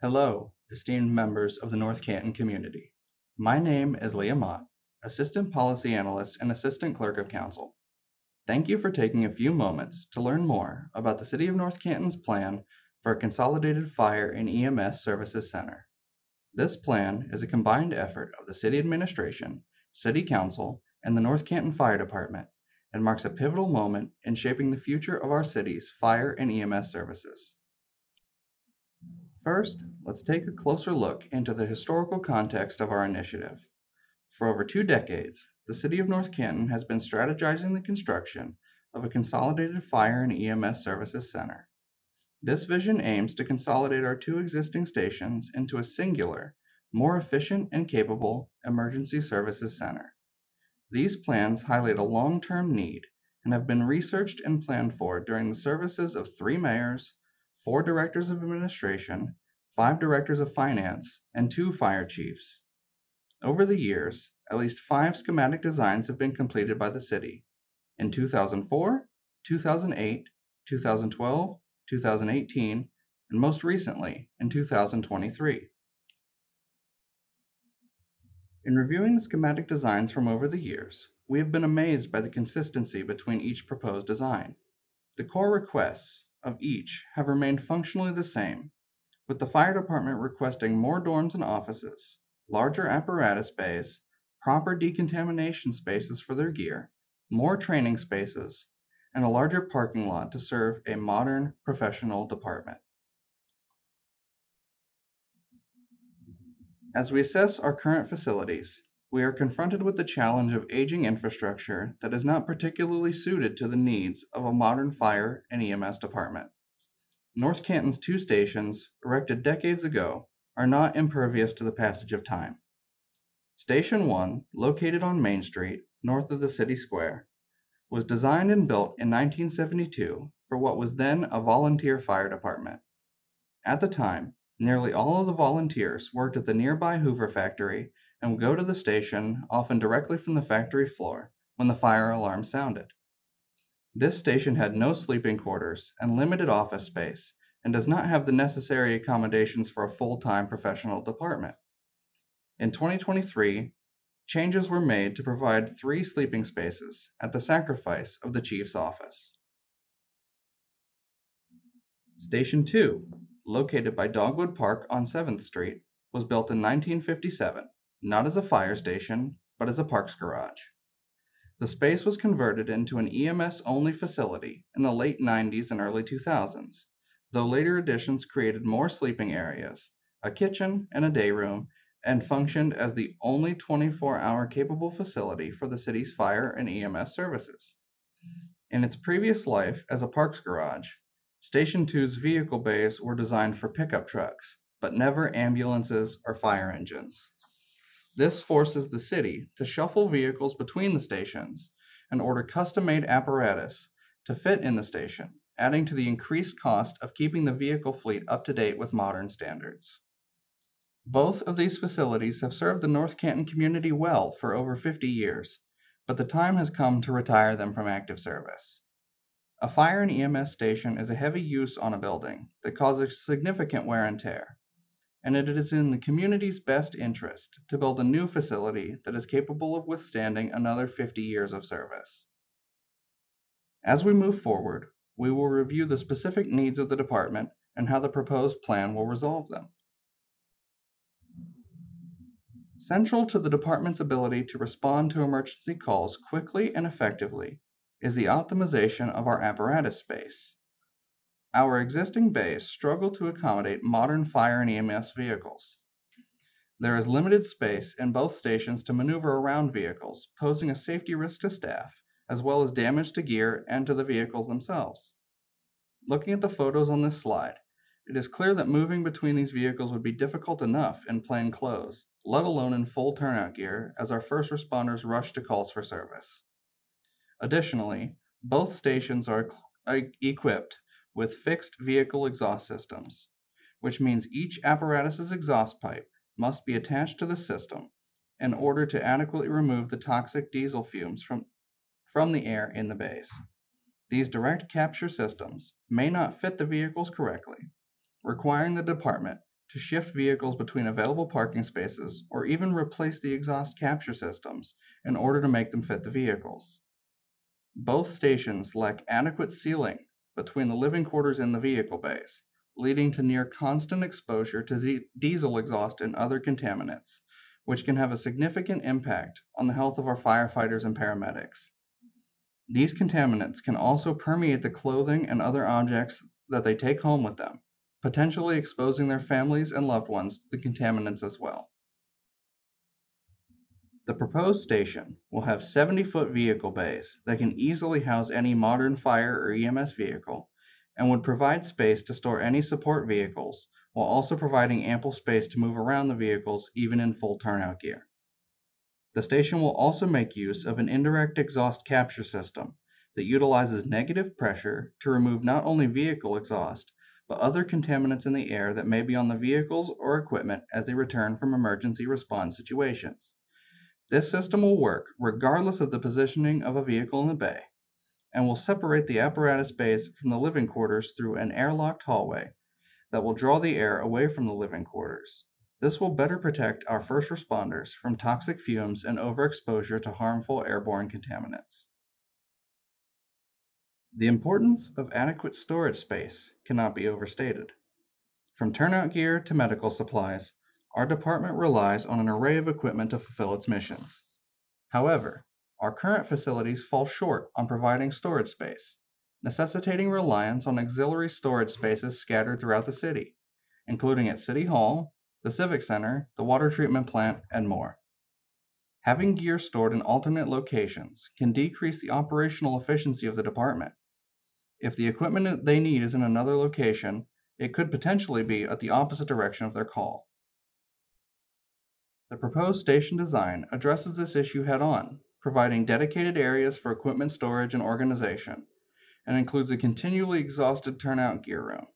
Hello, esteemed members of the North Canton community. My name is Leah Mott, Assistant Policy Analyst and Assistant Clerk of Council. Thank you for taking a few moments to learn more about the City of North Canton's plan for a consolidated fire and EMS services center. This plan is a combined effort of the City Administration, City Council, and the North Canton Fire Department and marks a pivotal moment in shaping the future of our city's fire and EMS services. First, let's take a closer look into the historical context of our initiative. For over 2 decades, the City of North Canton has been strategizing the construction of a consolidated fire and EMS services center. This vision aims to consolidate our 2 existing stations into a singular, more efficient and capable emergency services center. These plans highlight a long-term need and have been researched and planned for during the services of 3 mayors, 4 directors of administration, 5 directors of finance, and 2 fire chiefs. Over the years, at least 5 schematic designs have been completed by the city in 2004, 2008, 2012, 2018, and most recently in 2023. In reviewing the schematic designs from over the years, we have been amazed by the consistency between each proposed design. The core requests of each have remained functionally the same, with the fire department requesting more dorms and offices, larger apparatus bays, proper decontamination spaces for their gear, more training spaces, and a larger parking lot to serve a modern professional department. As we assess our current facilities, we are confronted with the challenge of aging infrastructure that is not particularly suited to the needs of a modern fire and EMS department. North Canton's 2 stations, erected decades ago, are not impervious to the passage of time. Station 1, located on Main Street, north of the city square, was designed and built in 1972 for what was then a volunteer fire department. At the time, nearly all of the volunteers worked at the nearby Hoover factory and would go to the station, often directly from the factory floor, when the fire alarm sounded. This station had no sleeping quarters and limited office space and does not have the necessary accommodations for a full-time professional department. In 2023, changes were made to provide 3 sleeping spaces at the sacrifice of the chief's office. Station 2, located by Dogwood Park on 7th Street, was built in 1957, not as a fire station, but as a parks garage. The space was converted into an EMS-only facility in the late 90s and early 2000s, though later additions created more sleeping areas, a kitchen, and a day room, and functioned as the only 24-hour capable facility for the city's fire and EMS services. In its previous life as a parks garage, Station 2's vehicle bays were designed for pickup trucks, but never ambulances or fire engines. This forces the city to shuffle vehicles between the stations and order custom-made apparatus to fit in the station, adding to the increased cost of keeping the vehicle fleet up to date with modern standards. Both of these facilities have served the North Canton community well for over 50 years, but the time has come to retire them from active service. A fire and EMS station is a heavy use on a building that causes significant wear and tear, and it is in the community's best interest to build a new facility that is capable of withstanding another 50 years of service. As we move forward, we will review the specific needs of the department and how the proposed plan will resolve them. Central to the department's ability to respond to emergency calls quickly and effectively is the optimization of our apparatus space. Our existing bays struggle to accommodate modern fire and EMS vehicles. There is limited space in both stations to maneuver around vehicles, posing a safety risk to staff, as well as damage to gear and to the vehicles themselves. Looking at the photos on this slide, it is clear that moving between these vehicles would be difficult enough in plain clothes, let alone in full turnout gear, as our first responders rush to calls for service. Additionally, both stations are equipped with fixed vehicle exhaust systems, which means each apparatus's exhaust pipe must be attached to the system in order to adequately remove the toxic diesel fumes from the air in the bays. These direct capture systems may not fit the vehicles correctly, requiring the department to shift vehicles between available parking spaces or even replace the exhaust capture systems in order to make them fit the vehicles. Both stations lack adequate sealing between the living quarters and the vehicle bays, leading to near constant exposure to diesel exhaust and other contaminants, which can have a significant impact on the health of our firefighters and paramedics. These contaminants can also permeate the clothing and other objects that they take home with them, potentially exposing their families and loved ones to the contaminants as well. The proposed station will have 70-foot vehicle bays that can easily house any modern fire or EMS vehicle and would provide space to store any support vehicles while also providing ample space to move around the vehicles even in full turnout gear. The station will also make use of an indirect exhaust capture system that utilizes negative pressure to remove not only vehicle exhaust, but other contaminants in the air that may be on the vehicles or equipment as they return from emergency response situations. This system will work regardless of the positioning of a vehicle in the bay, and will separate the apparatus bays from the living quarters through an airlocked hallway that will draw the air away from the living quarters. This will better protect our first responders from toxic fumes and overexposure to harmful airborne contaminants. The importance of adequate storage space cannot be overstated. From turnout gear to medical supplies, our department relies on an array of equipment to fulfill its missions. However, our current facilities fall short on providing storage space, necessitating reliance on auxiliary storage spaces scattered throughout the city, including at City Hall, the Civic Center, the water treatment plant, and more. Having gear stored in alternate locations can decrease the operational efficiency of the department. If the equipment they need is in another location, it could potentially be at the opposite direction of their call. The proposed station design addresses this issue head-on, providing dedicated areas for equipment storage and organization, and includes a continually exhausted turnout gear room.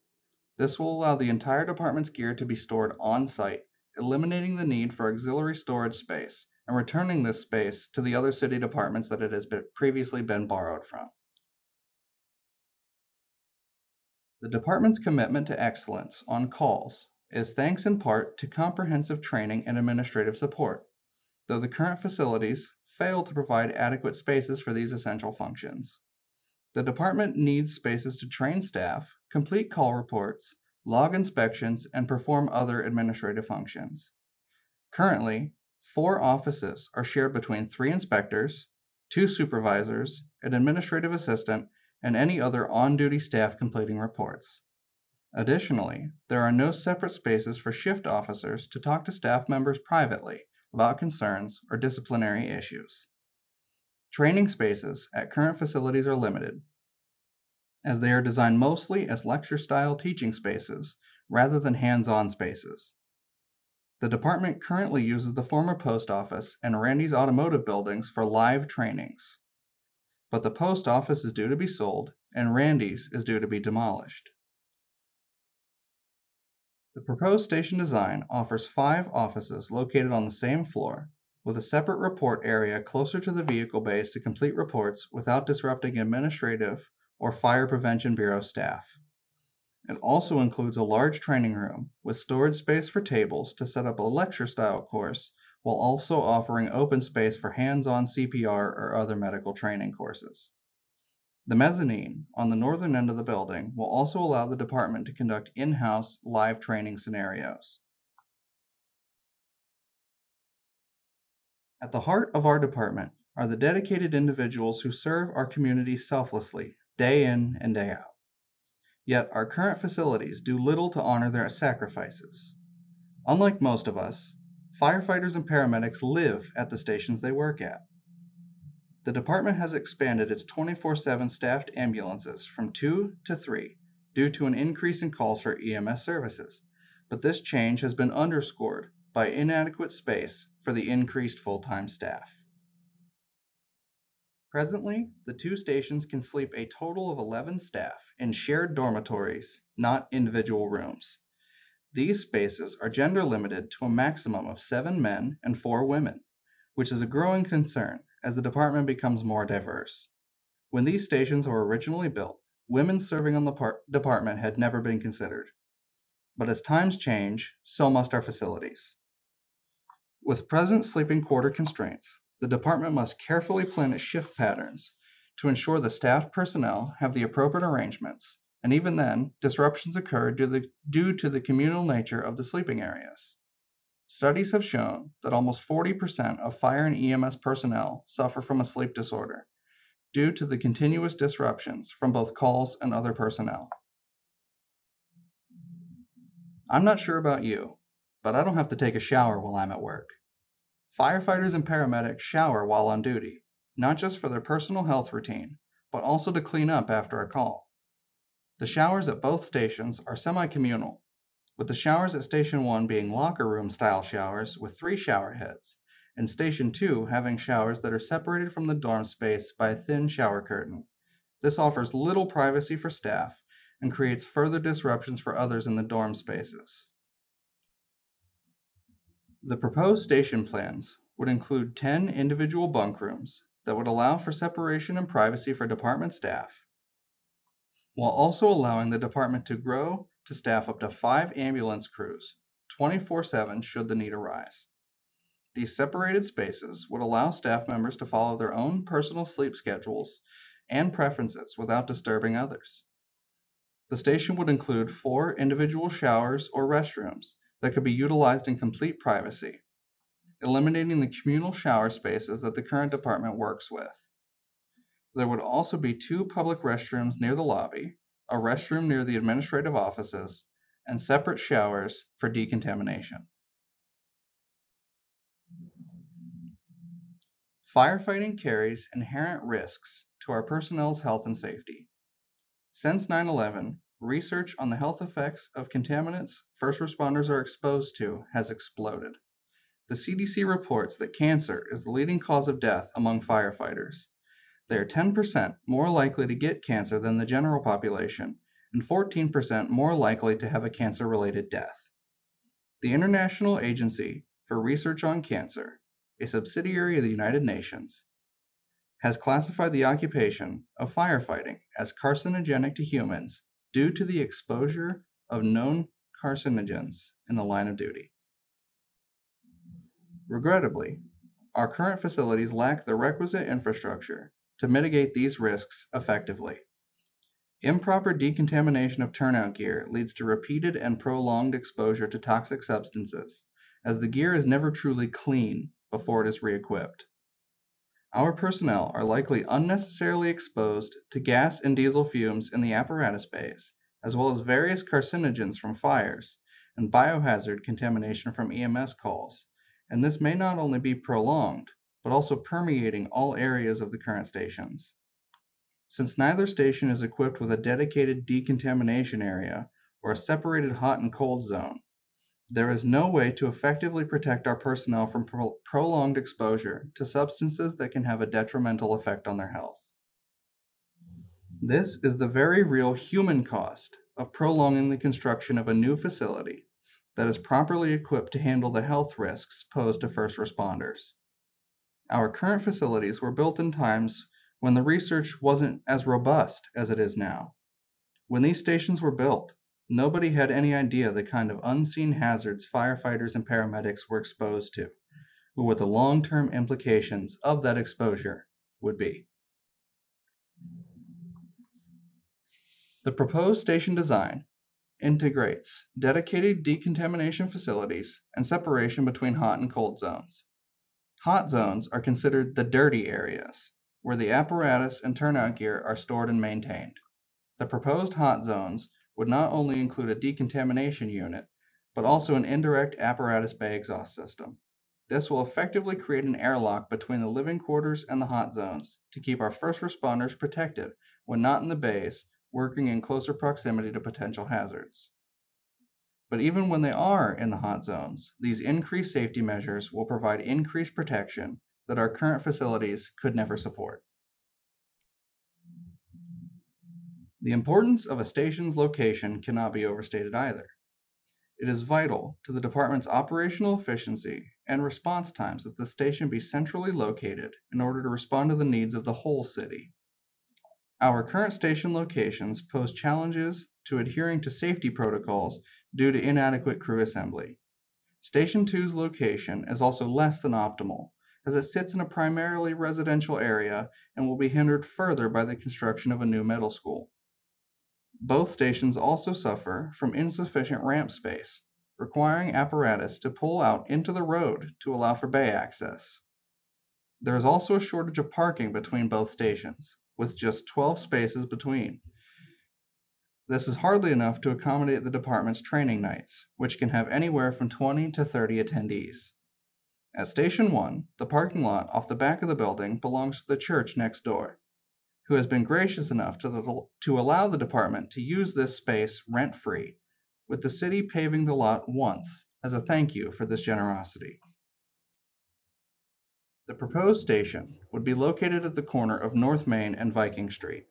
This will allow the entire department's gear to be stored on-site, eliminating the need for auxiliary storage space and returning this space to the other city departments that it has previously been borrowed from. The department's commitment to excellence on calls is thanks in part to comprehensive training and administrative support, though the current facilities fail to provide adequate spaces for these essential functions. The department needs spaces to train staff, complete call reports, log inspections, and perform other administrative functions. Currently, 4 offices are shared between 3 inspectors, 2 supervisors, an administrative assistant, and any other on-duty staff completing reports. Additionally, there are no separate spaces for shift officers to talk to staff members privately about concerns or disciplinary issues. Training spaces at current facilities are limited, as they are designed mostly as lecture-style teaching spaces rather than hands-on spaces. The department currently uses the former post office and Randy's automotive buildings for live trainings, but the post office is due to be sold and Randy's is due to be demolished. The proposed station design offers 5 offices located on the same floor, with a separate report area closer to the vehicle bays to complete reports without disrupting administrative or fire prevention bureau staff. It also includes a large training room with storage space for tables to set up a lecture-style course, while also offering open space for hands-on CPR or other medical training courses. The mezzanine on the northern end of the building will also allow the department to conduct in-house live training scenarios. At the heart of our department are the dedicated individuals who serve our community selflessly, day in and day out. Yet our current facilities do little to honor their sacrifices. Unlike most of us, firefighters and paramedics live at the stations they work at. The department has expanded its 24/7 staffed ambulances from 2 to 3 due to an increase in calls for EMS services, but this change has been underscored by inadequate space for the increased full-time staff. Presently, the 2 stations can sleep a total of 11 staff in shared dormitories, not individual rooms. These spaces are gender limited to a maximum of 7 men and 4 women, which is a growing concern as the department becomes more diverse. When these stations were originally built, women serving on the department had never been considered. But as times change, so must our facilities. With present sleeping quarter constraints, the department must carefully plan its shift patterns to ensure the staff personnel have the appropriate arrangements, and even then, disruptions occur due to the communal nature of the sleeping areas. Studies have shown that almost 40% of fire and EMS personnel suffer from a sleep disorder due to the continuous disruptions from both calls and other personnel. I'm not sure about you, but I don't have to take a shower while I'm at work. Firefighters and paramedics shower while on duty, not just for their personal health routine, but also to clean up after a call. The showers at both stations are semi-communal, with the showers at Station 1 being locker room style showers with 3 shower heads, and Station 2 having showers that are separated from the dorm space by a thin shower curtain. This offers little privacy for staff and creates further disruptions for others in the dorm spaces. The proposed station plans would include 10 individual bunk rooms that would allow for separation and privacy for department staff, while also allowing the department to grow to staff up to 5 ambulance crews 24/7 should the need arise. These separated spaces would allow staff members to follow their own personal sleep schedules and preferences without disturbing others. The station would include 4 individual showers or restrooms that could be utilized in complete privacy, eliminating the communal shower spaces that the current department works with. There would also be 2 public restrooms near the lobby, a restroom near the administrative offices, and separate showers for decontamination. Firefighting carries inherent risks to our personnel's health and safety. Since 9/11, research on the health effects of contaminants first responders are exposed to has exploded. The CDC reports that cancer is the leading cause of death among firefighters. They are 10% more likely to get cancer than the general population and 14% more likely to have a cancer-related death. The International Agency for Research on Cancer, a subsidiary of the United Nations, has classified the occupation of firefighting as carcinogenic to humans due to the exposure of known carcinogens in the line of duty. Regrettably, our current facilities lack the requisite infrastructure to mitigate these risks effectively. Improper decontamination of turnout gear leads to repeated and prolonged exposure to toxic substances, as the gear is never truly clean before it is re-equipped. Our personnel are likely unnecessarily exposed to gas and diesel fumes in the apparatus bays, as well as various carcinogens from fires and biohazard contamination from EMS calls, and this may not only be prolonged, but also permeating all areas of the current stations. Since neither station is equipped with a dedicated decontamination area or a separated hot and cold zone, there is no way to effectively protect our personnel from prolonged exposure to substances that can have a detrimental effect on their health. This is the very real human cost of prolonging the construction of a new facility that is properly equipped to handle the health risks posed to first responders. Our current facilities were built in times when the research wasn't as robust as it is now. When these stations were built, nobody had any idea the kind of unseen hazards firefighters and paramedics were exposed to, or what the long-term implications of that exposure would be. The proposed station design integrates dedicated decontamination facilities and separation between hot and cold zones. Hot zones are considered the dirty areas, where the apparatus and turnout gear are stored and maintained. The proposed hot zones would not only include a decontamination unit, but also an indirect apparatus bay exhaust system. This will effectively create an airlock between the living quarters and the hot zones to keep our first responders protected when not in the bays, working in closer proximity to potential hazards. But even when they are in the hot zones, these increased safety measures will provide increased protection that our current facilities could never support. The importance of a station's location cannot be overstated either. It is vital to the department's operational efficiency and response times that the station be centrally located in order to respond to the needs of the whole city. Our current station locations pose challenges to adhering to safety protocols due to inadequate crew assembly. Station 2's location is also less than optimal, as it sits in a primarily residential area and will be hindered further by the construction of a new middle school. Both stations also suffer from insufficient ramp space, requiring apparatus to pull out into the road to allow for bay access. There is also a shortage of parking between both stations, with just 12 spaces between. This is hardly enough to accommodate the department's training nights, which can have anywhere from 20 to 30 attendees. At Station 1, the parking lot off the back of the building belongs to the church next door, who has been gracious enough to allow the department to use this space rent-free, with the city paving the lot once as a thank you for this generosity. The proposed station would be located at the corner of North Main and Viking Street.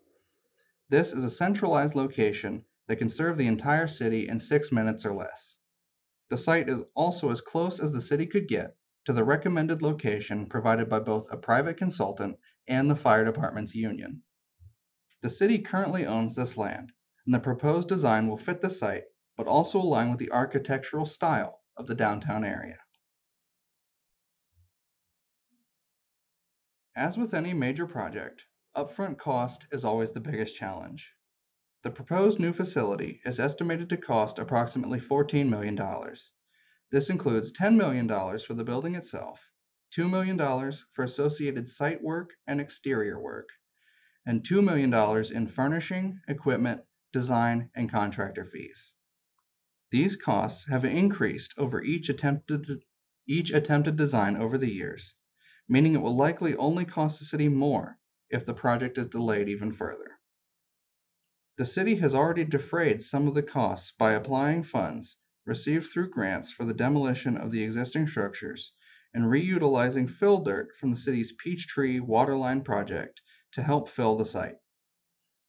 This is a centralized location that can serve the entire city in 6 minutes or less. The site is also as close as the city could get to the recommended location provided by both a private consultant and the fire department's union. The city currently owns this land, and the proposed design will fit the site, but also align with the architectural style of the downtown area. As with any major project, upfront cost is always the biggest challenge. The proposed new facility is estimated to cost approximately $14 million. This includes $10 million for the building itself, $2 million for associated site work and exterior work, and $2 million in furnishing, equipment, design, and contractor fees. These costs have increased over each attempted design over the years, meaning it will likely only cost the city more if the project is delayed even further. The city has already defrayed some of the costs by applying funds received through grants for the demolition of the existing structures and reutilizing fill dirt from the city's Peachtree Waterline project to help fill the site.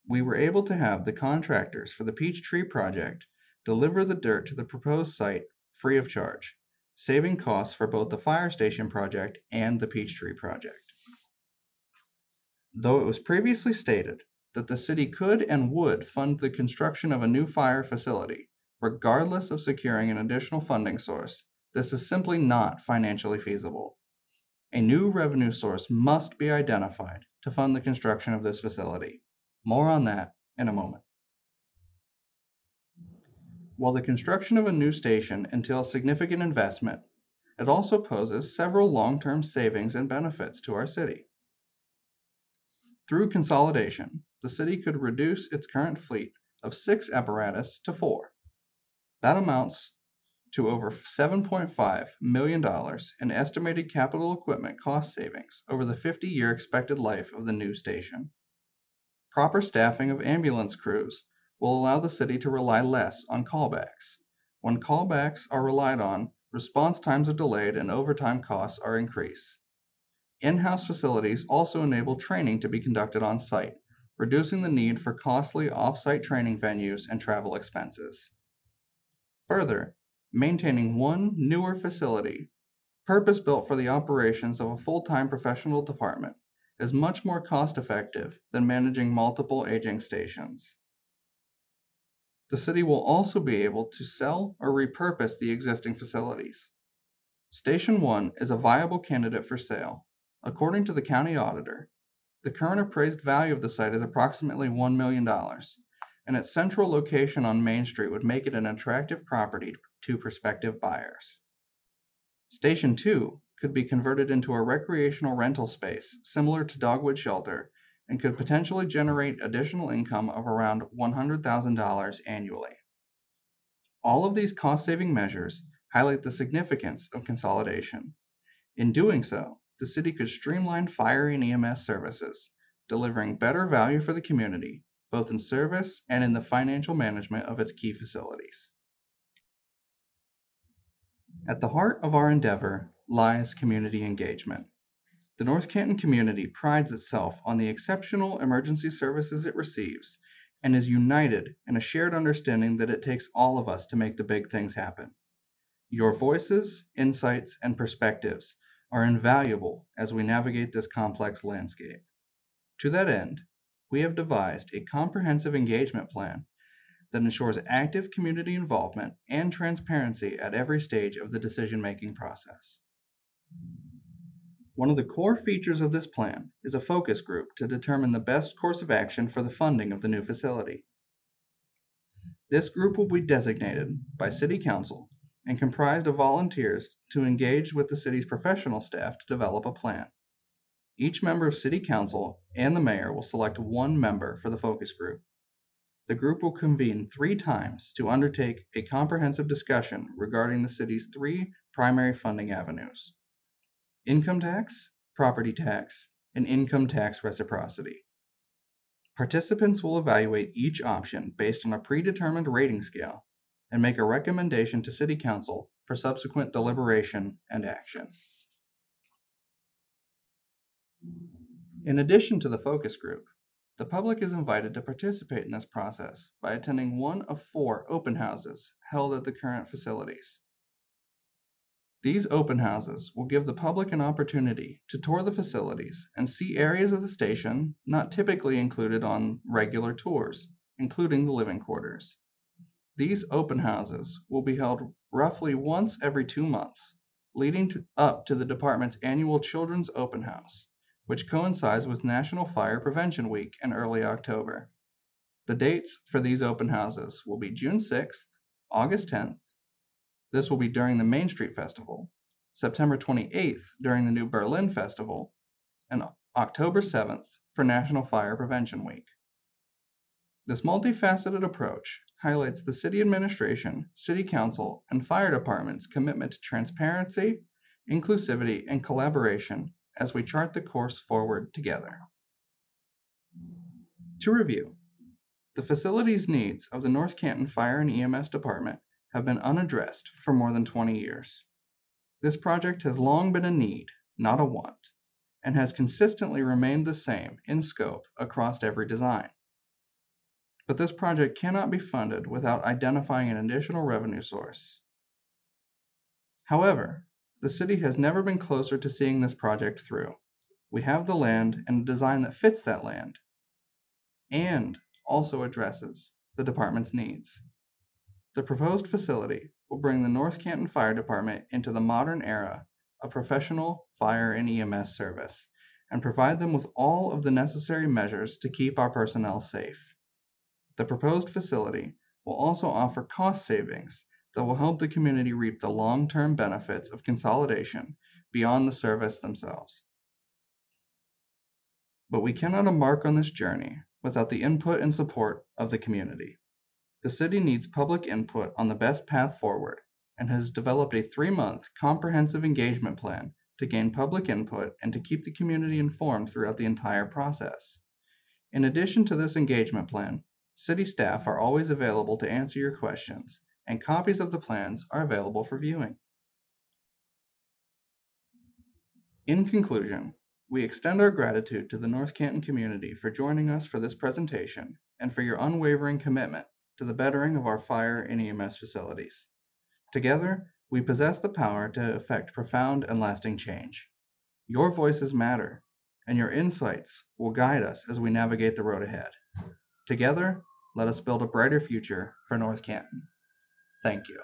We were able to have the contractors for the Peachtree project deliver the dirt to the proposed site free of charge, saving costs for both the fire station project and the Peachtree project. Though it was previously stated that the city could and would fund the construction of a new fire facility, regardless of securing an additional funding source, this is simply not financially feasible. A new revenue source must be identified to fund the construction of this facility. More on that in a moment. While the construction of a new station entails significant investment, it also poses several long-term savings and benefits to our city. Through consolidation, the city could reduce its current fleet of 6 apparatus to 4. That amounts to over $7.5 million in estimated capital equipment cost savings over the 50-year expected life of the new station. Proper staffing of ambulance crews will allow the city to rely less on callbacks. When callbacks are relied on, response times are delayed and overtime costs are increased. In-house facilities also enable training to be conducted on site, reducing the need for costly off-site training venues and travel expenses. Further, maintaining one newer facility, purpose-built for the operations of a full-time professional department, is much more cost-effective than managing multiple aging stations. The city will also be able to sell or repurpose the existing facilities. Station 1 is a viable candidate for sale. According to the county auditor, the current appraised value of the site is approximately $1 million, and its central location on Main Street would make it an attractive property to prospective buyers. Station 2 could be converted into a recreational rental space similar to Dogwood Shelter and could potentially generate additional income of around $100,000 annually. All of these cost-saving measures highlight the significance of consolidation. In doing so, the city could streamline fire and EMS services, delivering better value for the community, both in service and in the financial management of its key facilities. At the heart of our endeavor lies community engagement. The North Canton community prides itself on the exceptional emergency services it receives and is united in a shared understanding that it takes all of us to make the big things happen. Your voices, insights, and perspectives are invaluable as we navigate this complex landscape. To that end, we have devised a comprehensive engagement plan that ensures active community involvement and transparency at every stage of the decision-making process. One of the core features of this plan is a focus group to determine the best course of action for the funding of the new facility. This group will be designated by City Council and comprised of volunteers to engage with the city's professional staff to develop a plan. Each member of City Council and the mayor will select one member for the focus group. The group will convene 3 times to undertake a comprehensive discussion regarding the city's 3 primary funding avenues: income tax, property tax, and income tax reciprocity. Participants will evaluate each option based on a predetermined rating scale and make a recommendation to City Council for subsequent deliberation and action. In addition to the focus group, the public is invited to participate in this process by attending one of 4 open houses held at the current facilities. These open houses will give the public an opportunity to tour the facilities and see areas of the station not typically included on regular tours, including the living quarters. These open houses will be held roughly once every 2 months, leading up to the department's annual Children's Open House, which coincides with National Fire Prevention Week in early October. The dates for these open houses will be June 6th, August 10th, this will be during the Main Street Festival, September 28th during the New Berlin Festival, and October 7th for National Fire Prevention Week. This multifaceted approach highlights the city administration, city council, and fire department's commitment to transparency, inclusivity, and collaboration as we chart the course forward together. To review, the facilities needs of the North Canton Fire and EMS Department have been unaddressed for more than 20 years. This project has long been a need, not a want, and has consistently remained the same in scope across every design. But this project cannot be funded without identifying an additional revenue source. However, the city has never been closer to seeing this project through. We have the land and a design that fits that land and also addresses the department's needs. The proposed facility will bring the North Canton Fire Department into the modern era of professional fire and EMS service and provide them with all of the necessary measures to keep our personnel safe. The proposed facility will also offer cost savings that will help the community reap the long-term benefits of consolidation beyond the service themselves. But we cannot embark on this journey without the input and support of the community. The city needs public input on the best path forward and has developed a 3-month comprehensive engagement plan to gain public input and to keep the community informed throughout the entire process. In addition to this engagement plan, city staff are always available to answer your questions, and copies of the plans are available for viewing. In conclusion, we extend our gratitude to the North Canton community for joining us for this presentation and for your unwavering commitment to the bettering of our fire and EMS facilities. Together, we possess the power to effect profound and lasting change. Your voices matter, and your insights will guide us as we navigate the road ahead. Together, let us build a brighter future for North Canton. Thank you.